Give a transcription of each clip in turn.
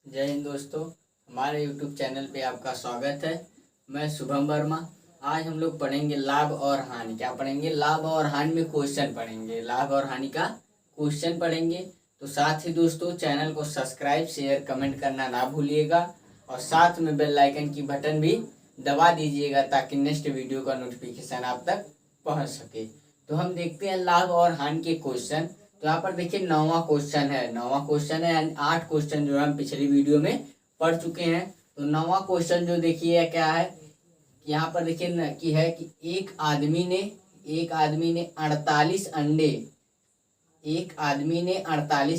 जय हिंद दोस्तों, हमारे यूट्यूब चैनल पे आपका स्वागत है। मैं शुभम वर्मा। आज हम लोग पढ़ेंगे लाभ और हानि। क्या पढ़ेंगे? लाभ और हानि में क्वेश्चन पढ़ेंगे। लाभ और हानि का क्वेश्चन पढ़ेंगे। तो साथ ही दोस्तों चैनल को सब्सक्राइब, शेयर, कमेंट करना ना भूलिएगा और साथ में बेल आइकन की बटन भी दबा दीजिएगा ताकि नेक्स्ट वीडियो का नोटिफिकेशन आप तक पहुँच सके। तो हम देखते हैं लाभ और हानि के क्वेश्चन। तो यहाँ पर देखिए 9वां क्वेश्चन है। 9वां क्वेश्चन है यानी 8 क्वेश्चन जो हम पिछली वीडियो में पढ़ चुके हैं। तो 9वां क्वेश्चन जो देखिए क्या है, यहाँ पर देखिए कि है कि एक आदमी ने 48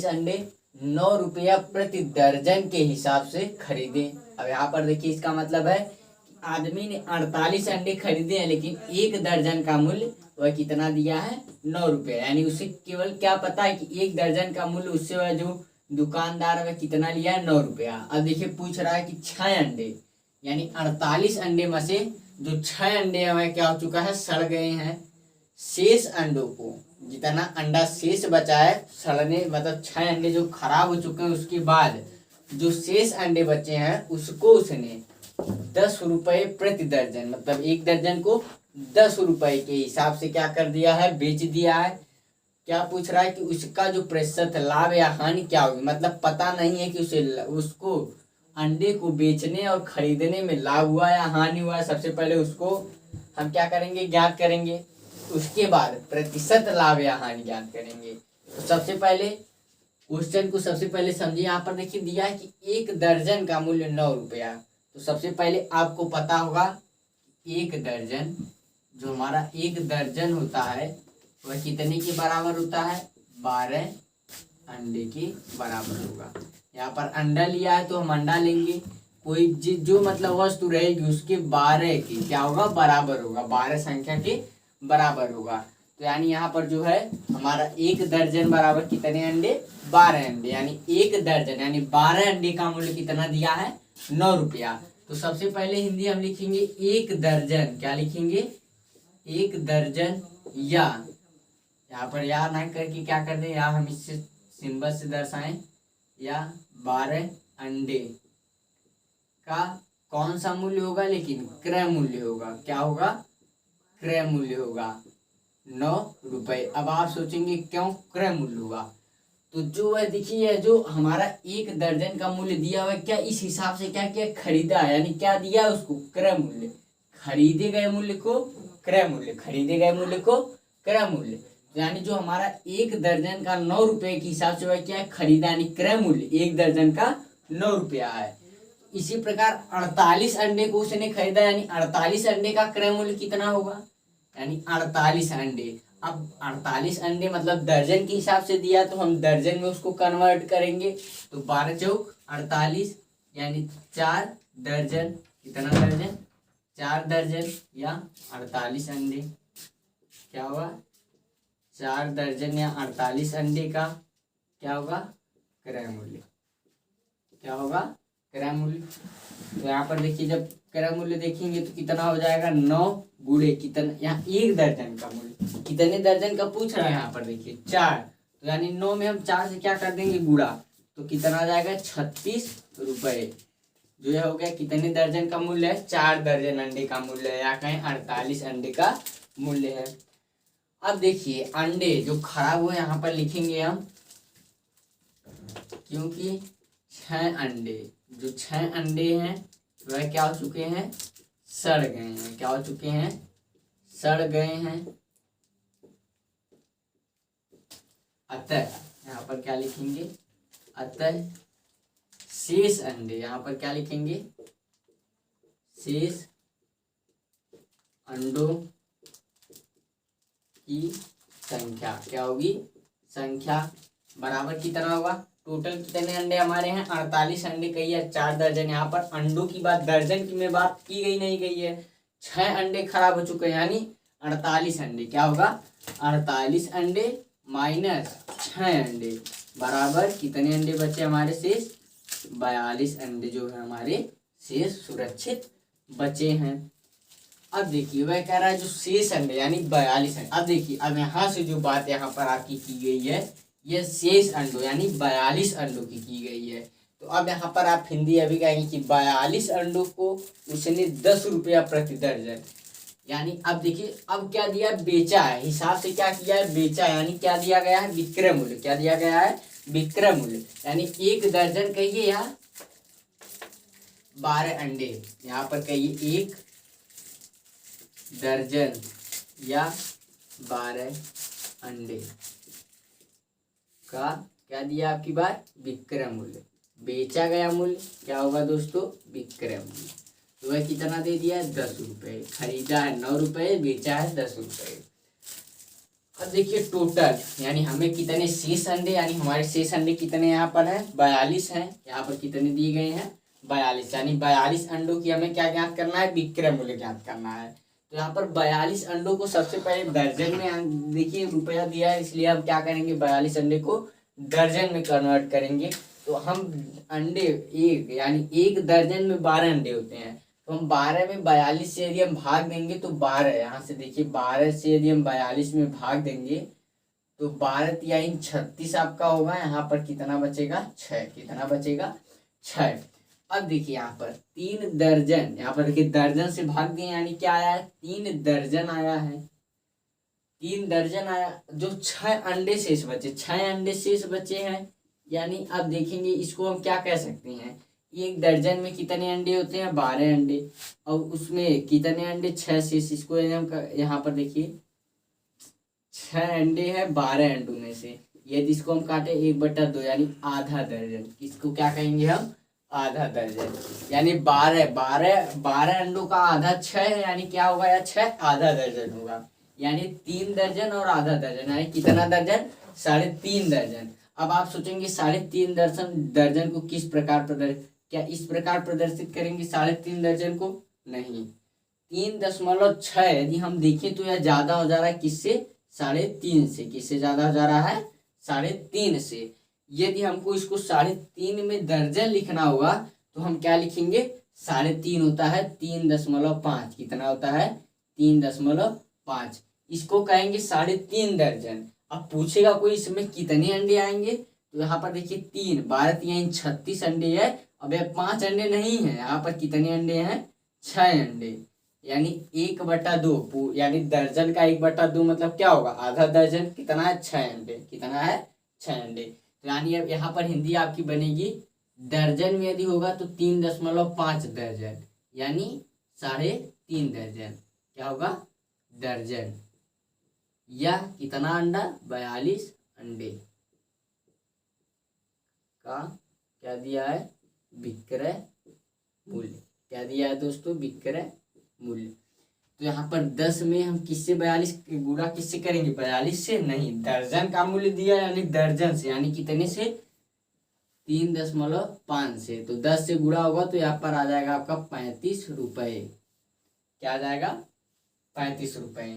अंडे 9 रुपया प्रति दर्जन के हिसाब से खरीदे। अब यहाँ पर देखिए इसका मतलब है कि आदमी ने 48 अंडे खरीदे हैं, लेकिन एक दर्जन का मूल्य वह कितना दिया है? 9 रुपया। यानी उसे केवल क्या पता है कि एक दर्जन का मूल्य उससे वह जो दुकानदार वह कितना लिया है? 9 रुपया। अब देखिए पूछ रहा है कि 6 अंडे यानी 48 अंडे में से जो 6 अंडे हमें क्या हो चुका है? सड़ गए हैं। शेष अंडों को, जितना अंडा शेष बचा है सड़ने, मतलब 6 अंडे जो खराब हो चुके हैं, उसके बाद जो शेष अंडे बचे हैं उसको उसने 10 रुपये प्रति दर्जन, मतलब एक दर्जन को 10 रुपए के हिसाब से क्या कर दिया है? बेच दिया है। क्या पूछ रहा है कि उसका जो प्रतिशत लाभ या हानि क्या होगी? मतलब पता नहीं है कि उसको अंडे को बेचने और खरीदने में लाभ हुआ या हानि हुआ। सबसे पहले उसको हम क्या करेंगे? ज्ञात करेंगे। उसके बाद प्रतिशत लाभ या हानि ज्ञात करेंगे। तो सबसे पहले क्वेश्चन को सबसे पहले समझिए। यहाँ पर देखिए दिया है कि एक दर्जन का मूल्य 9 रुपया। तो सबसे पहले आपको पता होगा एक दर्जन, जो हमारा एक दर्जन होता है वह कितने के बराबर होता है? 12 अंडे के बराबर होगा। यहाँ पर अंडा लिया है तो हम अंडा लेंगे। कोई जो मतलब वस्तु रहेगी उसके 12 के क्या होगा? बराबर होगा। 12 संख्या के बराबर होगा। तो यानी यहाँ पर जो है हमारा एक दर्जन बराबर कितने अंडे? 12 अंडे। यानी एक दर्जन यानी 12 अंडे का मूल्य कितना दिया है? 9 रुपया। तो सबसे पहले हिंदी हम लिखेंगे एक दर्जन। क्या लिखेंगे? एक दर्जन, या यहाँ पर या ना करके क्या कर दें, या हम इससे सिंबल से दर्शाएं, या 12 अंडे का कौन सा मूल्य होगा? लेकिन क्रय मूल्य होगा। क्या होगा? क्रय मूल्य होगा 9 रुपए। अब आप सोचेंगे क्यों क्रय मूल्य होगा? तो जो है देखिए जो हमारा एक दर्जन का मूल्य दिया हुआ है, क्या इस हिसाब से क्या किया? खरीदा है। यानी क्या दिया है उसको? क्रय मूल्य। खरीदे गए मूल्य को क्रय मूल्य, खरीदे गए मूल्य को क्रय मूल्य। यानी जो हमारा एक दर्जन का 9 रुपए के हिसाब से वह क्या है? खरीदा, यानी क्रय मूल्य एक दर्जन का 9 रुपया है। इसी प्रकार 48 अंडे को उसने खरीदा, यानी 48 अंडे का क्रय मूल्य कितना होगा? यानी 48 अंडे। अब 48 अंडे मतलब दर्जन के हिसाब से दिया तो हम दर्जन में उसको कन्वर्ट करेंगे। तो 12 चौक 48 यानी 4 दर्जन। कितना दर्जन? 4 दर्जन या 48 अंडे। क्या होगा? 4 दर्जन या 48 अंडे का क्या होगा? क्रय मूल्य। क्या होगा? क्रय मूल्य। तो यहाँ पर देखिए जब क्रय मूल्य देखेंगे तो कितना हो जाएगा? 9 गुणे कितना, यहाँ एक दर्जन का मूल्य कितने दर्जन का पूछ रहा है? यहाँ पर देखिए 4। तो यानी 9 में हम 4 से क्या कर देंगे? गुणा। तो कितना आ जाएगा? 36 रुपए। जो यह हो गया कितने दर्जन का मूल्य है? 4 दर्जन अंडे का मूल्य है, या कहें 48 अंडे का मूल्य है। अब देखिए अंडे जो खराब हुए यहाँ पर लिखेंगे हम, क्योंकि 6 अंडे, जो 6 अंडे हैं वह क्या हो चुके हैं? सड़ गए हैं। क्या हो चुके हैं? सड़ गए हैं। अतः यहाँ पर क्या लिखेंगे? अतः शेष अंडे, यहाँ पर क्या लिखेंगे? शेष अंडों की संख्या क्या होगी? संख्या बराबर कितना होगा? टोटल कितने अंडे हमारे हैं? 48 अंडे कही है, 4 दर्जन। यहाँ पर अंडों की बात, दर्जन की में बात की गई नहीं गई है। 6 अंडे खराब हो चुके हैं, यानी 48 अंडे। क्या होगा? 48 अंडे माइनस 6 अंडे बराबर कितने अंडे बचे हमारे शेष? 42 अंडे जो है हमारे शेष सुरक्षित बचे हैं। अब देखिए वह कह रहा है जो शेष अंडे यानी 42 अंडे। अब देखिए अब यहाँ से जो बात यहाँ पर आपकी की गई है, यह शेष अंडों यानी 42 अंडों की गई है। तो तो अब यहाँ पर आप हिंदी अभी कहेंगे कि 42 अंडों को उसने 10 रुपया प्रति दर्जन, यानी अब देखिए अब क्या दिया, बेचा है, हिसाब से क्या किया है, बेचा है, यानी क्या दिया गया है, विक्रय मूल्य। क्या दिया गया है, विक्रय मूल्य, यानी एक दर्जन कहिए या 12 अंडे, यहाँ पर कहिए एक दर्जन या 12 अंडे का क्या दिया आपकी बार, विक्रय मूल्य। बेचा गया मूल्य क्या होगा दोस्तों, विक्रय मूल्य। तो वह कितना दे दिया है, 10 रुपये। खरीदा है 9 रुपये, बेचा है 10 रुपये। अब देखिए टोटल, यानी हमें कितने शेष अंडे, यानी हमारे शेष अंडे कितने यहाँ पर है, 42 हैं। यहाँ पर कितने दिए गए हैं, 42, यानी 42 अंडों की हमें क्या ज्ञात करना है, विक्रय मूल्य ज्ञात करना है। तो यहाँ पर 42 अंडों को सबसे पहले दर्जन में देखिए रुपया दिया है, इसलिए हम क्या करेंगे, 42 अंडे को दर्जन में कन्वर्ट करेंगे। तो हम अंडे एक, यानी एक दर्जन में 12 अंडे होते हैं, तो हम 12 में 42 से यदि हम भाग देंगे तो 12, यहाँ से देखिए 12 से यदि हम 42 में भाग देंगे तो 12 तिहाई 36 आपका होगा। यहाँ पर कितना बचेगा, 6। कितना बचेगा, 6। अब देखिए यहाँ पर 3 दर्जन, यहाँ पर देखिए दर्जन से भाग दिए, यानी क्या आया है, 3 दर्जन आया है। 3 दर्जन आया, जो 6 अंडे शेष बचे, 6 अंडे शेष बचे हैं, यानी अब देखेंगे इसको हम क्या कह सकते हैं, एक दर्जन में कितने अंडे होते हैं, 12 अंडे, और उसमें कितने अंडे, 6 शेष। इसको हम यहाँ पर देखिए 6 अंडे हैं 12 अंडों में से, यदि इसको हम काटे 1/2, यानी आधा दर्जन। इसको क्या कहेंगे हम, आधा दर्जन, यानी 12 अंडों का आधा 6 है, यानी क्या होगा, या 6 आधा दर्जन होगा, यानी 3 दर्जन और आधा दर्जन, यानी कितना दर्जन, 3.5 दर्जन। अब आप सोचेंगे 3.5 दर्जन को किस प्रकार प्रदर्शित, क्या इस प्रकार प्रदर्शित करेंगे 3.5 दर्जन को, नहीं, 3.6 यदि हम देखें तो यह ज्यादा हो जा रहा है किससे, 3.5 से। किससे ज्यादा हो जा रहा है, 3.5 से। यदि हमको इसको 3.5 में दर्जन लिखना होगा तो हम क्या लिखेंगे, 3.5 होता है 3.5, कितना होता है, 3.5। इसको कहेंगे 3.5 दर्जन। अब पूछेगा कोई इसमें कितने अंडे आएंगे, तो यहाँ पर देखिए 3, 12 तिहाई 36 अंडे है। अब ये 5 अंडे नहीं है, यहाँ पर कितने अंडे हैं, 6 अंडे, यानी 1/2, यानी दर्जन का 1/2 मतलब क्या होगा, आधा दर्जन। कितना है, 6 अंडे। कितना है, 6 अंडे। तो यानी अब यहाँ पर हिंदी आपकी बनेगी, दर्जन में यदि होगा तो 3.5 दर्जन, यानी 3.5 दर्जन। क्या होगा, दर्जन। या कितना अंडा, 42 अंडे का क्या दिया है, विक्रय मूल्य। क्या दिया है दोस्तों, विक्रय मूल्य। तो यहाँ पर 10 में हम किससे 42 गुणा किससे करेंगे, 42 से नहीं, दर्जन का मूल्य दिया यानी दर्जन से, यानी कितने से, 3.5 से। तो 10 से गुणा होगा तो यहाँ पर आ जाएगा आपका 35 रुपये। क्या आ जाएगा, 35 रुपये।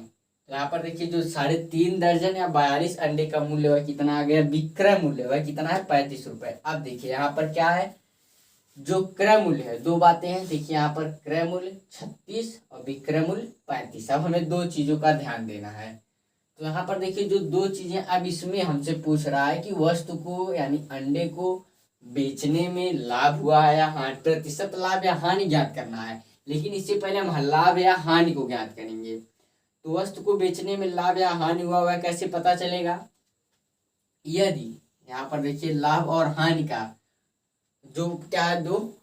तो यहाँ पर देखिए जो 3.5 दर्जन या 42 अंडे का मूल्य वह कितना आ गया, विक्रय मूल्य वह कितना है, 35 रुपये। अब देखिए यहाँ पर क्या है, जो क्रय मूल्य है, दो बातें हैं। देखिए यहाँ पर क्रय मूल्य 36 और विक्रय मूल्य 35। अब हमें दो चीजों का ध्यान देना है। तो यहाँ पर देखिए जो दो चीजें, अब इसमें हमसे पूछ रहा है कि वस्तु को यानी अंडे को बेचने में लाभ हुआ है या हानि, प्रतिशत लाभ या हानि ज्ञात करना है। लेकिन इससे पहले हम लाभ या हानि को ज्ञात करेंगे। तो वस्तु को बेचने में लाभ या हानि हुआ हुआ कैसे पता चलेगा, यदि यहाँ पर देखिए लाभ और हानि का जो क्या है, दो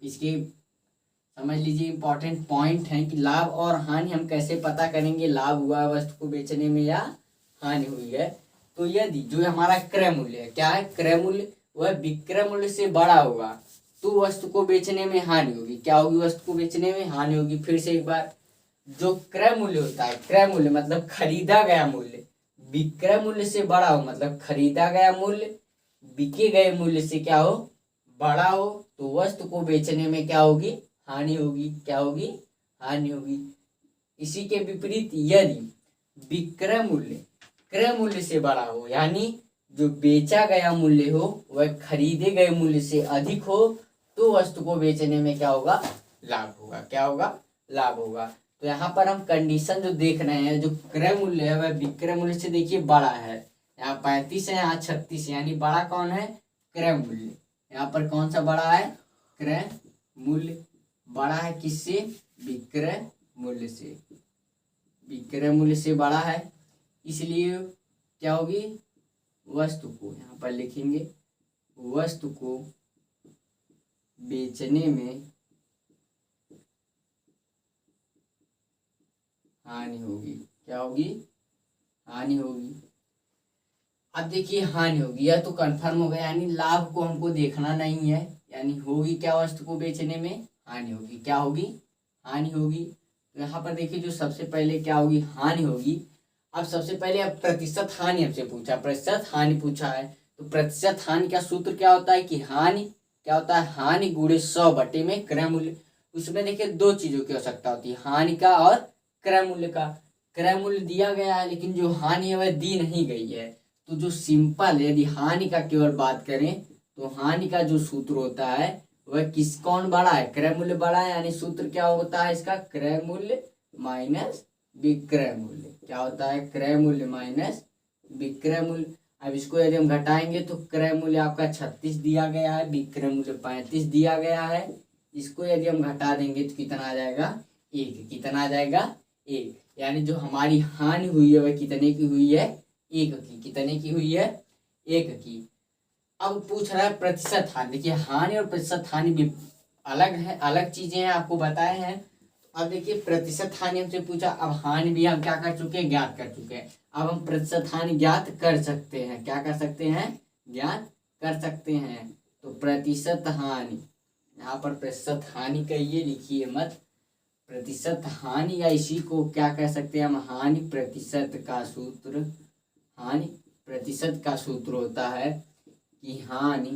इसके समझ लीजिए इंपॉर्टेंट पॉइंट है कि लाभ और हानि हम कैसे पता करेंगे, लाभ हुआ है वस्तु को बेचने में या हानि हुई है। तो यदि जो हमारा क्रय मूल्य है, क्या है, क्रय मूल्य वह विक्रय मूल्य से बड़ा होगा तो वस्तु को बेचने में हानि होगी। क्या होगी, वस्तु को बेचने में हानि होगी। फिर से एक बार, जो क्रय मूल्य होता है, क्रय मूल्य मतलब खरीदा गया मूल्य, विक्रय मूल्य से बड़ा हो मतलब खरीदा गया मूल्य बिके गए मूल्य से क्या हो, बड़ा हो, तो वस्तु को बेचने में क्या होगी, हानि होगी। क्या होगी, हानि होगी। इसी के विपरीत यदि विक्रय मूल्य क्रय मूल्य से बड़ा हो, यानी जो बेचा गया मूल्य हो वह खरीदे गए मूल्य से अधिक हो, तो वस्तु को बेचने में क्या होगा, लाभ होगा। क्या होगा, लाभ होगा। तो यहाँ पर हम कंडीशन जो देख रहे हैं, जो क्रय मूल्य है वह विक्रय मूल्य से देखिए बड़ा है। यहाँ 35 है, यहाँ 36 है, यानी बड़ा कौन है, क्रय मूल्य। यहाँ पर कौन सा बड़ा है, क्रय मूल्य बड़ा है किससे, विक्रय मूल्य से, विक्रय मूल्य से बड़ा है, इसलिए क्या होगी, वस्तु को यहाँ पर लिखेंगे, वस्तु को बेचने में हानि होगी, क्या होगी, हानि होगी। अब देखिए हानि होगी, यह तो कंफर्म हो गया, यानी लाभ को हमको देखना नहीं है, यानी होगी क्या, वस्तु को बेचने में हानि होगी, क्या होगी, हानि होगी। तो यहाँ पर देखिए जो सबसे पहले क्या होगी, हानि होगी। अब सबसे पहले अब प्रतिशत हानि हमसे पूछा, प्रतिशत हानि पूछा है, तो प्रतिशत हानि का सूत्र क्या होता है कि हानि क्या होता है, हानि गुणे 100 बटे में क्रय मूल्य। उसमें देखिए दो चीजों की आवश्यकता होती है, हानि का और क्रय मूल्य का। क्रय मूल्य दिया गया है लेकिन जो हानि है वह दी नहीं गई है, तो जो सिंपल, यदि हानि का केवल बात करें तो हानि का जो सूत्र होता है वह कौन बड़ा है, क्रय मूल्य बड़ा है, यानी सूत्र क्या होता है इसका, क्रय मूल्य माइनस विक्रय मूल्य। क्या होता है, क्रय मूल्य माइनस विक्रय मूल्य। अब इसको यदि हम घटाएंगे तो क्रय मूल्य आपका 36 दिया गया है, विक्रय मूल्य 35 दिया गया है। इसको यदि हम घटा देंगे तो कितना आ जाएगा, 1। कितना आ जाएगा, 1। यानी जो हमारी हानि हुई है वह कितने की हुई है, 1 की। कितने की हुई है, 1 की। अब पूछ रहा है प्रतिशत हानि। देखिए हानि और प्रतिशत हानि भी अलग है, अलग चीजें हैं, आपको बताए हैं। अब देखिए प्रतिशत हानि हमसे पूछा, अब हानि भी हम क्या कर चुके हैं, ज्ञात कर चुके हैं। अब हम प्रतिशत हानि ज्ञात कर सकते हैं, क्या कर सकते हैं, ज्ञात कर सकते हैं। तो प्रतिशत हानि, यहाँ पर प्रतिशत हानि कहिए, लिखिए मत, प्रतिशत हानि, या इसी को क्या कह सकते हैं हम, हानि प्रतिशत का सूत्र। हानि प्रतिशत का सूत्र होता है कि हानि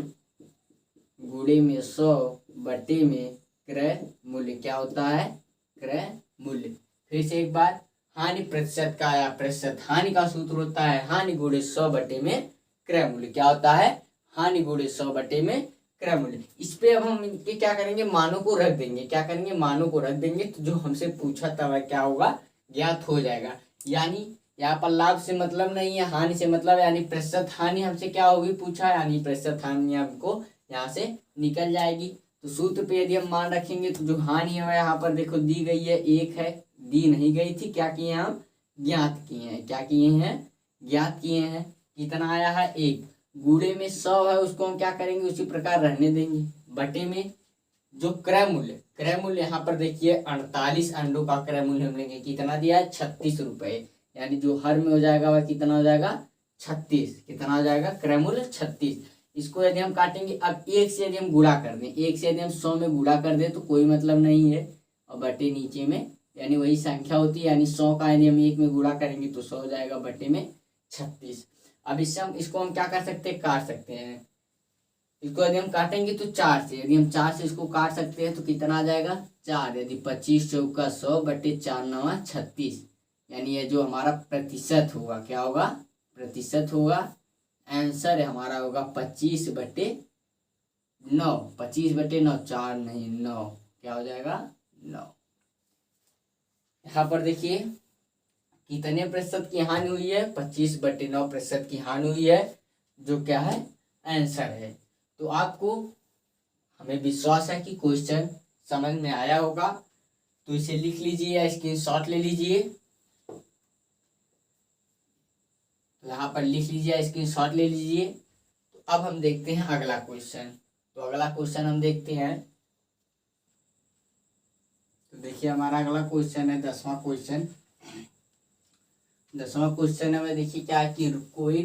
गुणे में 100 बटे में क्रय मूल्य। क्या होता है, क्रय मूल्य। फिर से एक बार, हानि प्रतिशत का या प्रतिशत हानि का सूत्र होता है हानि गुणे 100 बटे में क्रय मूल्य। क्या होता है, हानि गुणे 100 बटे में क्रय मूल्य। इस पे अब हम इनके क्या करेंगे, मानों को रख देंगे। क्या करेंगे, मानों को रख देंगे, तो जो हमसे पूछा था वह क्या होगा, ज्ञात हो जाएगा। यानी यहाँ पर लाभ से मतलब नहीं है, हानि से मतलब, यानी प्रतिशत हानि हमसे क्या होगी पूछा, यानी प्रतिशत हानि हमको यहाँ से निकल जाएगी। तो सूत्र पे यदि हम मान रखेंगे तो जो हानि है यहाँ पर देखो दी गई है, 1 है, दी नहीं गई थी। क्या किए हम, ज्ञात किए हैं। क्या किए हैं, ज्ञात किए हैं। कितना आया है, 1। गुणे में 100 है, उसको हम क्या करेंगे, उसी प्रकार रहने देंगे, बटे में जो क्रय मूल्य, क्रय मूल्य यहाँ पर देखिए 48 अंडों का क्रय मूल्य हम लेंगे। कितना दिया है, 36 रुपए। यानी जो हर में हो जाएगा वह कितना हो जाएगा, 36। कितना हो जाएगा, क्रय मूल्य 36। इसको यदि हम काटेंगे, अब 1 से यदि हम गुणा कर दें, 1 से यदि हम 100 में गुणा कर दें तो कोई मतलब नहीं है, और बटे नीचे में यानी वही संख्या होती है, यानी 100 का यदि हम 1 में गुणा करेंगे तो 100 हो जाएगा, बटे में 36। अब इसको हम क्या कर सकते हैं, काट सकते हैं। इसको यदि हम काटेंगे तो 4 से, यदि हम 4 से इसको काट सकते हैं तो कितना आ जाएगा, 4। यदि 25 चौका 100 बटे 4 9 36, यानी ये जो हमारा प्रतिशत होगा, क्या होगा, प्रतिशत होगा। आंसर हमारा होगा 25 बटे 9। 25 बटे 9, 4 नहीं 9, क्या हो जाएगा, 9। यहाँ पर देखिए कितने प्रतिशत की हानि हुई है, 25 बटे 9 प्रतिशत की हानि हुई है, जो क्या है, आंसर है। तो आपको, हमें विश्वास है कि क्वेश्चन समझ में आया होगा, तो इसे लिख लीजिए या स्क्रीनशॉट ले लीजिए। तो यहाँ पर लिख लीजिए, स्क्रीनशॉट ले लीजिए। तो अब हम देखते हैं अगला क्वेश्चन। तो अगला क्वेश्चन हम देखते हैं। तो देखिए हमारा अगला क्वेश्चन है 10वां क्वेश्चन। 10वां क्वेश्चन है, वह देखिए क्या है कि कोई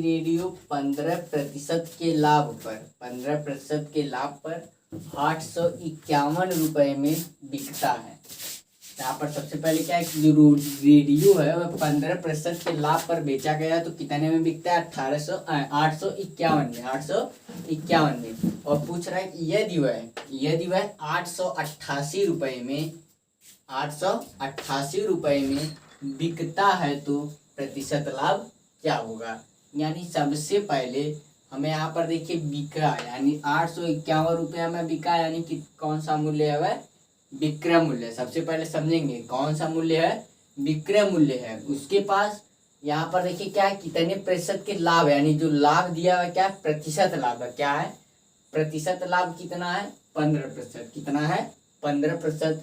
रेडियो 15% के लाभ पर, 15% के लाभ पर 851 रुपए में बिकता है। यहाँ पर सबसे पहले क्या है कि जो रेडियो है वह 15% के लाभ पर बेचा गया, तो कितने में बिकता है, 851 में, 851 में। और पूछ रहा है कि यदि वह 888 रुपए में, 888 रुपए में बिकता है तो प्रतिशत लाभ क्या होगा। यानी सबसे पहले हमें यहाँ पर देखिए बिका, यानी 851 रुपया में बिका, यानी कि कौन सा मूल्य है, वह विक्रय मूल्य। सबसे पहले समझेंगे कौन सा मूल्य है, विक्रय मूल्य है। उसके पास यहाँ पर देखिए क्या है, कितने प्रतिशत के लाभ है, यानी जो लाभ दिया हुआ है क्या है, प्रतिशत लाभ है। क्या है, प्रतिशत लाभ कितना है, 15%। कितना है, 15%।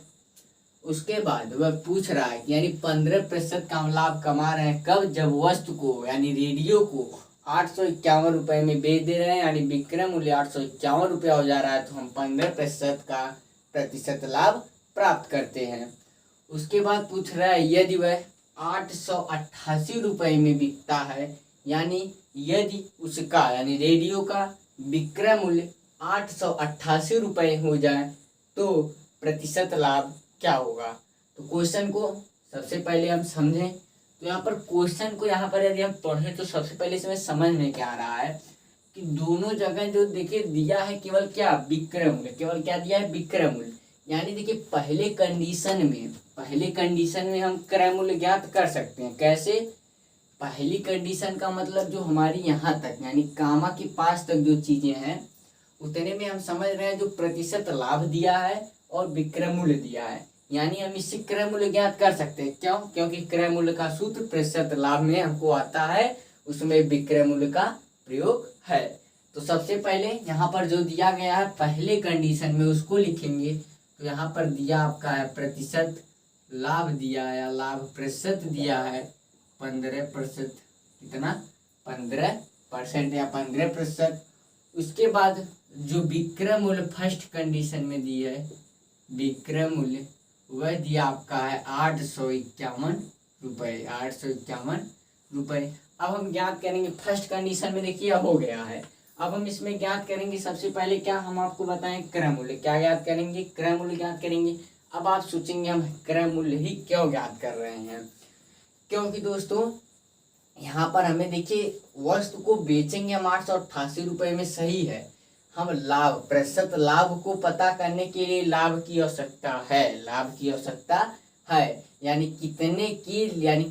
उसके बाद वह पूछ रहा है कि यानी 15% का हम लाभ कमा रहे हैं कब, जब वस्तु को यानी रेडियो को 851 रुपए में बेच दे रहे हैं, यानी विक्रय मूल्य 851 रुपया हो जा रहा है, तो हम 15% का प्रतिशत लाभ प्राप्त करते हैं। उसके बाद पूछ रहा है यदि वह 888 रुपए में बिकता है, यानी यदि उसका यानी रेडियो का विक्रय मूल्य 888 रुपए हो जाए तो प्रतिशत लाभ क्या होगा। तो क्वेश्चन को सबसे पहले हम समझें, तो यहाँ पर क्वेश्चन को यहाँ पर यदि हम पढ़ें तो सबसे पहले इसमें समझ में क्या आ रहा है कि दोनों जगह जो देखिए दिया है केवल क्या, विक्रय मूल्य। केवल क्या दिया है, विक्रय मूल्य। यानी देखिए पहले कंडीशन में हम क्रय मूल्य ज्ञात कर सकते हैं। कैसे, पहली कंडीशन का मतलब जो हमारी यहाँ तक यानी कामा के पास तक जो चीजें हैं उतने में हम समझ रहे हैं जो प्रतिशत लाभ दिया है और विक्रय मूल्य दिया है, यानी हम इससे क्रय मूल्य ज्ञात कर सकते हैं। क्यों, क्योंकि क्रय मूल्य का सूत्र प्रतिशत लाभ में हमको आता है, उसमें विक्रय मूल्य का प्रयोग है। तो सबसे पहले यहाँ पर जो दिया गया है पहले कंडीशन में उसको लिखेंगे। तो यहाँ पर दिया आपका है प्रतिशत लाभ दिया है या लाभ प्रतिशत दिया है 15%। कितना, 15% या 15%। उसके बाद जो विक्रय मूल्य फर्स्ट कंडीशन में दी है, विक्रय मूल्य वह दिया आपका है 851 रुपये। 851 रुपये। अब हम ज्ञात करेंगे फर्स्ट कंडीशन में, देखिए अब हो गया है। अब हम इसमें ज्ञात करेंगे सबसे पहले क्या, हम आपको बताएं क्रय मूल्य। क्या ज्ञात करेंगे, क्रय मूल्य ज्ञात करेंगे। अब आप सोचेंगे हम क्रय मूल्य ही क्यों ज्ञात कर रहे हैं, क्योंकि दोस्तों यहाँ पर हमें देखिए वस्तु को बेचेंगे हम 888 रुपये में, सही है। हम लाभ प्रतिशत लाभ को पता करने के लिए लाभ की आवश्यकता है, यानी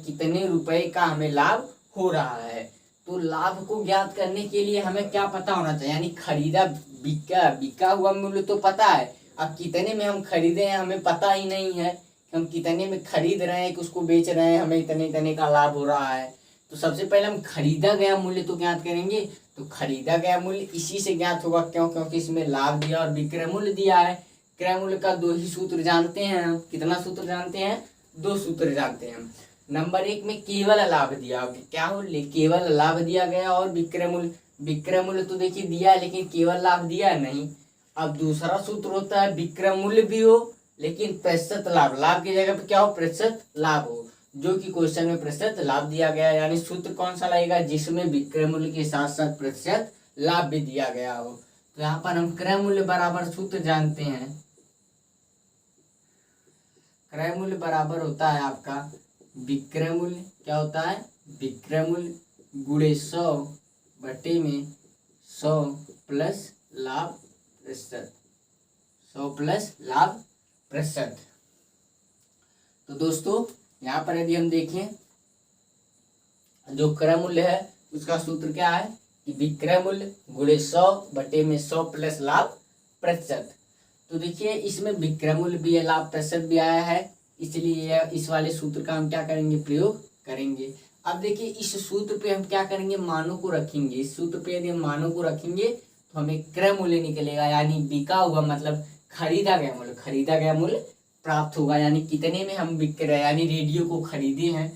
कितने रुपए का हमें लाभ हो रहा है। तो लाभ को ज्ञात करने के लिए हमें क्या पता होना चाहिए, यानी खरीदा बिका हुआ मूल्य तो पता है, अब कितने में हम खरीदे हैं हमें पता ही नहीं है। हम कितने में खरीद रहे हैं कि उसको बेच रहे हैं, हमें इतने का लाभ हो रहा है। तो सबसे पहले हम खरीदा गया मूल्य तो ज्ञात करेंगे। तो खरीदा गया मूल्य इसी से ज्ञात होगा, क्यों, क्योंकि इसमें लाभ दिया और विक्रय मूल्य दिया है। क्रय मूल्य का 2 ही सूत्र जानते हैं हम। कितना सूत्र जानते हैं, 2 सूत्र जानते हैं हम। नंबर 1 में केवल लाभ दिया, क्या हो, केवल लाभ दिया गया, और विक्रय मूल्य तो देखिए दिया है लेकिन केवल लाभ दिया नहीं। अब दूसरा सूत्र होता है विक्रय मूल्य भी हो लेकिन प्रतिशत लाभ की जगह पे क्या हो, प्रतिशत लाभ हो, जो कि क्वेश्चन में प्रतिशत लाभ दिया गया। यानी सूत्र कौन सा लगेगा, जिसमें विक्रय मूल्य के साथ साथ प्रतिशत लाभ भी दिया गया हो। तो यहाँ पर हम क्रय मूल्य बराबर सूत्र जानते हैं। क्रय मूल्य बराबर होता है आपका विक्रय मूल्य, क्या होता है, विक्रय मूल्य गुणे 100 बटे में 100 प्लस लाभ प्रतिशत, 100 प्लस लाभ प्रतिशत। तो दोस्तों यहाँ पर यदि हम देखें जो क्रय मूल्य है उसका सूत्र क्या है कि विक्रय मूल्य गुणे 100 बटे में 100 प्लस लाभ प्रतिशत। तो देखिए इसमें विक्रय मूल्य भी है, लाभ प्रतिशत भी आया है, इसलिए इस वाले सूत्र का हम क्या करेंगे, प्रयोग करेंगे। अब देखिए इस सूत्र पे हम क्या करेंगे, मानों को रखेंगे। इस सूत्र पे यदि हम मानों को रखेंगे तो हमें क्रय मूल्य निकलेगा, यानी बिका हुआ मतलब खरीदा गया मूल्य प्राप्त होगा, यानी कितने में हम विक्रय यानी रेडियो को खरीदे हैं।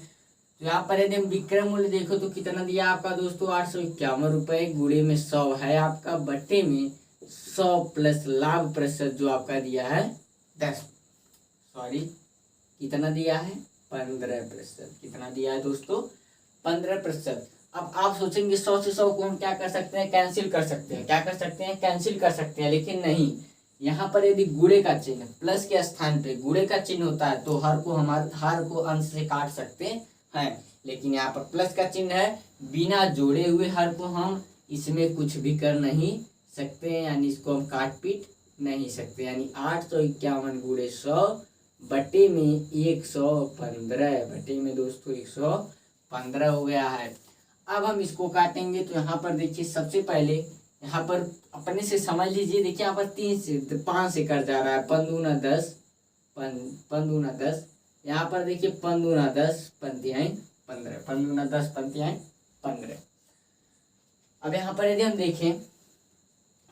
तो यहाँ पर यदि हम विक्रय मूल्य देखो तो कितना दिया आपका दोस्तों, 851 रुपये गुणे में 100 है आपका, बटे में 100 प्लस लाभ प्रतिशत जो आपका दिया है 10, कितना दिया है, 15%। कितना दिया है दोस्तों, 15%। अब आप सोचेंगे 100 से 100 को हम क्या कर सकते हैं, कैंसिल कर सकते हैं। क्या कर सकते हैं, कैंसिल कर सकते हैं, लेकिन नहीं, यहाँ पर यदि गुणे का चिन्ह प्लस के स्थान पे गुणे का चिन्ह होता है तो हर को अंश से काट सकते हैं, लेकिन यहाँ पर प्लस का चिन्ह है, बिना जोड़े हुए हर को हम इसमें कुछ भी कर नहीं सकते, यानी इसको हम काट पीट नहीं सकते। यानी 851 गुणे 100 बटे में 115 बटे में दोस्तों 115 हो गया है। अब हम इसको काटेंगे तो यहाँ पर देखिए सबसे पहले यहाँ पर अपने से समझ लीजिए, देखिए यहाँ पर 3 से 5 से कर जा रहा है, 5 दूना 10, 5 दूना 10, यहाँ पर देखिए 5 दूना 10, 5 तिहाई 15, 15 10 पंतियाँ 15। अब यहाँ पर यदि हम देखें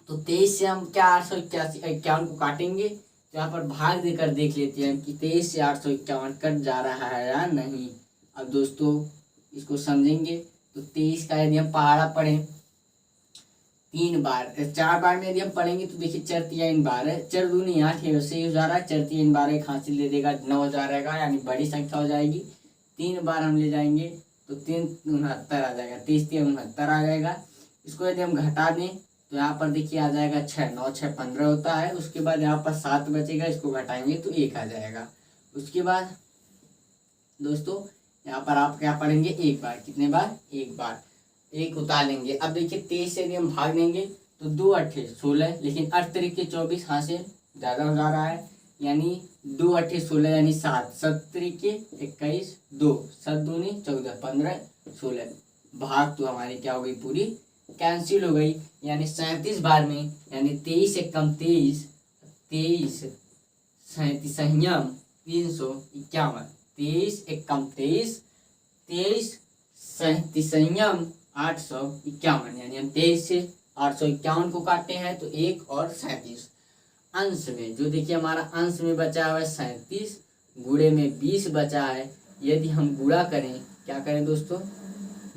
तो 23 से हम क्या 881 को काटेंगे, तो यहाँ पर भाग देकर देख लेते हैं कि 23 से 851 कट जा रहा है या नहीं। अब दोस्तों इसको समझेंगे तो 23 का यदि हम पहाड़ा पढ़ें 3 बार 4 बार में यदि हम पढ़ेंगे तो देखिए 4 3 12, 4 दूनी 8 है, उससे हो जा रहा है 4 3 12 एक हासिल दे देगा 9 हो जा रहेगा, यानी बड़ी संख्या हो जाएगी। 3 बार हम ले जाएंगे तो 3 69 आ जाएगा, 30 3 69 आ जाएगा। इसको यदि हम घटा दें तो यहाँ पर देखिए आ जाएगा 6 9 6 15 होता है। उसके बाद यहाँ पर 7 बचेगा, इसको घटाएंगे तो 1 आ जाएगा। उसके बाद दोस्तों यहाँ पर आप क्या पढ़ेंगे, एक बार, कितने बार, एक बार, एक उतार लेंगे। अब देखिए 23 से यदि हम भाग देंगे तो 2 8 16, लेकिन 8 तरीके 24 हाथ से ज़्यादा हो जा रहा है, यानी 2 8 16 यानी 7 7 तरीके 21 2 7 दूनी 14 15 16, भाग तो हमारी क्या हो गई, पूरी कैंसिल हो गई। यानी 37 बार में, यानी 23 एक कम 23, 23 37 संयम 351, 23 एक कम 23, 23 37 संयम 851, यानी हम 23 से 851 को काटते हैं तो 1 और 37। अंश में जो देखिए हमारा अंश में बचा हुआ है 37, गुणे में 20 बचा है। यदि हम गुणा करें, क्या करें दोस्तों,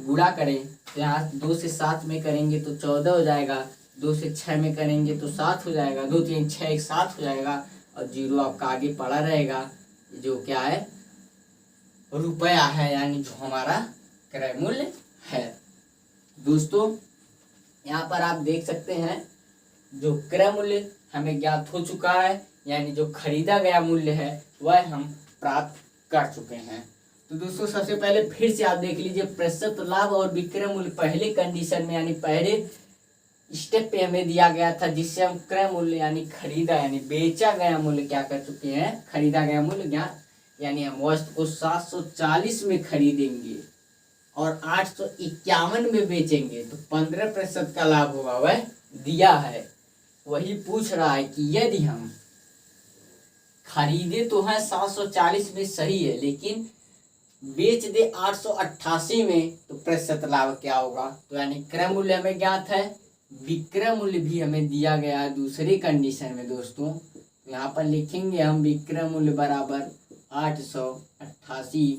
गुणा करें तो यहाँ 2 से 7 में करेंगे तो 14 हो जाएगा, 2 से 6 में करेंगे तो 7 हो जाएगा, 2 3 6 एक 7 हो जाएगा, और 0 आपका आगे पड़ा रहेगा, जो क्या है, रुपया है, यानी जो हमारा क्रय मूल्य है। दोस्तों यहाँ पर आप देख सकते हैं जो क्रय मूल्य हमें ज्ञात हो चुका है, यानी जो खरीदा गया मूल्य है वह हम प्राप्त कर चुके हैं। तो दोस्तों सबसे पहले फिर से आप देख लीजिए, प्रतिशत लाभ और विक्रय मूल्य पहले कंडीशन में यानी पहले स्टेप पे हमें दिया गया था, जिससे हम क्रय मूल्य यानी खरीदा यानी बेचा गया मूल्य क्या कर चुके हैं, खरीदा गया मूल्य ज्ञात, यानी हम वस्तु को 740 में खरीदेंगे और 851 में बेचेंगे तो 15% का लाभ होगा, वह दिया है। वही पूछ रहा है कि यदि हम खरीदे तो है 740 में, सही है, लेकिन बेच दे 888 में तो प्रतिशत लाभ क्या होगा। तो यानी क्रय मूल्य हमें ज्ञात है, विक्रय मूल्य भी हमें दिया गया है दूसरी कंडीशन में दोस्तों। तो यहाँ पर लिखेंगे हम विक्रय मूल्य बराबर 888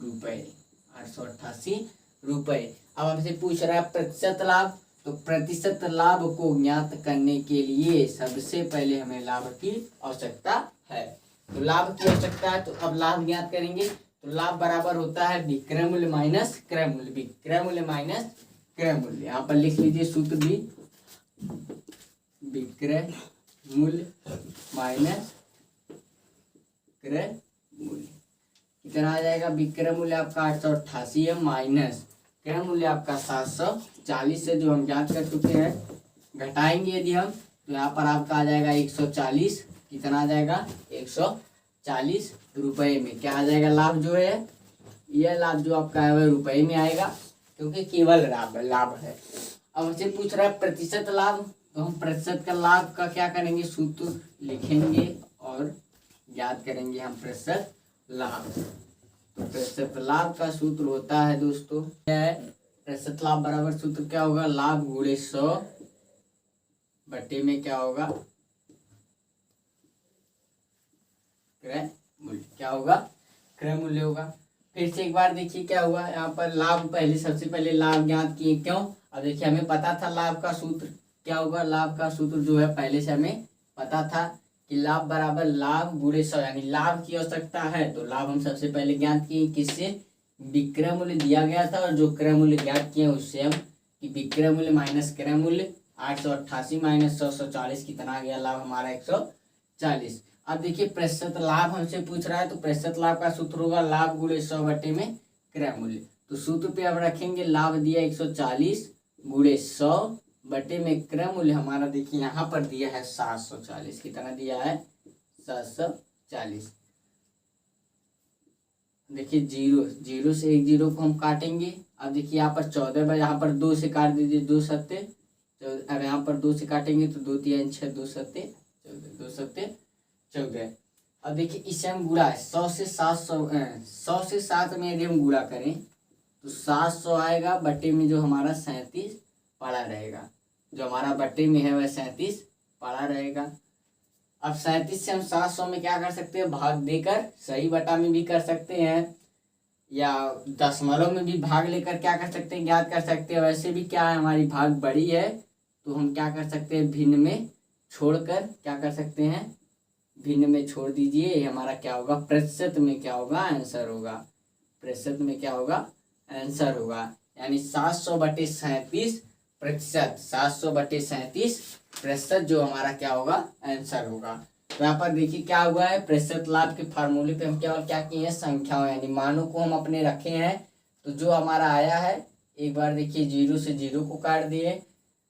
रुपये, 888 रुपये। अब हमसे पूछ रहा है प्रतिशत लाभ, तो प्रतिशत लाभ को ज्ञात करने के लिए सबसे पहले हमें लाभ की आवश्यकता है। तो लाभ की आवश्यकता है, तो अब लाभ ज्ञात करेंगे तो लाभ बराबर होता है विक्रय मूल्य माइनस क्रय मूल्य, विक्रय मूल्य माइनस क्रय मूल्य। यहाँ पर लिख लीजिए सूत्र भी, विक्रय मूल्य माइनस क्रय मूल्य कितना आ जाएगा, विक्रय मूल्य आपका 888 है, माइनस क्रय मूल्य आपका 740 से जो हम ज्ञात कर चुके हैं, घटाएंगे यदि हम तो यहाँ पर आपका आ जाएगा 140, कितना आ जाएगा 140 रुपये में। क्या आ जाएगा, लाभ जो है, यह लाभ जो आपका है वह रुपये में आएगा, क्योंकि केवल लाभ है। अब हमसे पूछ रहा है प्रतिशत लाभ, तो हम प्रतिशत का लाभ का क्या करेंगे, सूत्र लिखेंगे और याद करेंगे हम प्रतिशत लाभ। तो प्रतिशत लाभ का सूत्र होता है दोस्तों, क्या है, प्रतिशत लाभ बराबर सूत्र क्या होगा, लाभ गुणे 100 बटे में क्या होगा, क्रय मूल्य, क्या होगा, क्रय मूल्य होगा। फिर से एक बार देखिए क्या हुआ, यहाँ पर लाभ पहले सबसे पहले लाभ ज्ञात किए, क्यों, अब देखिए हमें पता था लाभ का सूत्र क्या होगा, लाभ का सूत्र जो है पहले से हमें पता था कि लाभ बराबर लाभ गुणे 100, यानी लाभ की आवश्यकता है तो लाभ हम सबसे पहले ज्ञात किए किससे, विक्रय मूल्य दिया गया था, और जो क्रय मूल्य ज्ञात किए उससे हम कि विक्रय मूल्य माइनस क्रय मूल्य 888 माइनस 140 कितना आ गया, लाभ हमारा 140। अब देखिए प्रतिशत लाभ हमसे पूछ रहा है, तो प्रतिशत लाभ का सूत्र होगा लाभ गुणे 100 बटे में क्रय मूल्य। तो सूत्र पे अब रखेंगे, लाभ दिया 140 गुणे 100 बटे में क्रय मूल्य हमारा देखिए यहाँ पर दिया है 740, कितना दिया है 740। देखिए जीरो से एक जीरो को हम काटेंगे। अब देखिए यहाँ पर 14 बार, यहाँ पर 2 से काट दीजिए, 2 सत्ते, अब यहाँ पर 2 से काटेंगे तो 2 3 6 2 सत्ते 14, 2 सत्ते 14। अब देखिए इसे हम गुणा है 100 से 7 में यदि हम गुणा करें तो 700 आएगा, बटे में जो हमारा 37 पड़ा रहेगा, जो हमारा बटे में है वह 37 पड़ा रहेगा। अब 37 से हम 700 में क्या कर सकते हैं, भाग देकर सही बटा में भी कर सकते हैं, या दशमलव में भी भाग लेकर क्या कर सकते हैं, ज्ञात कर सकते हैं। वैसे भी क्या है, हमारी भाग बड़ी है तो हम क्या कर सकते हैं, भिन्न में छोड़कर क्या कर सकते हैं, भिन्न में छोड़ दीजिए। ये हमारा क्या होगा, प्रतिशत में क्या होगा, आंसर होगा। प्रतिशत में क्या होगा, आंसर होगा। यानी 700/37 प्रतिशत, 700/37 प्रतिशत जो हमारा क्या होगा, आंसर होगा। तो यहाँ पर देखिए क्या हुआ है, प्रतिशत लाभ के फार्मूले पे हम क्या किए हैं, संख्याओं यानी मानों को हम अपने रखे हैं। तो जो हमारा आया है, एक बार देखिए 0 से 0 को काट दिए,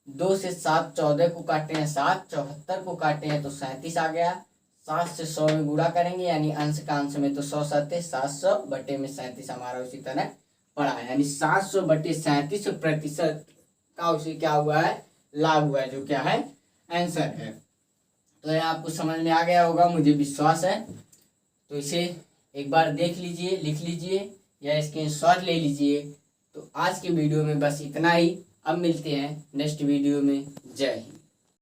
2 से 7 14 को काटे हैं, 7 74 को काटे हैं तो 37 आ गया। 7 से 100 में गुणा करेंगे यानी अंश का अंश में तो 100 7 700 बटे में 37 हमारा उसी तरह पड़ा है। यानी 700/37 प्रतिशत का उसी क्या हुआ है, लाभ हुआ है, जो क्या है, आंसर है। तो ये आपको समझ में आ गया होगा, मुझे विश्वास है। तो इसे एक बार देख लीजिए, लिख लीजिए या स्क्रीनशॉट ले लीजिए। तो आज के वीडियो में बस इतना ही। अब मिलते हैं नेक्स्ट वीडियो में। जय हिंद।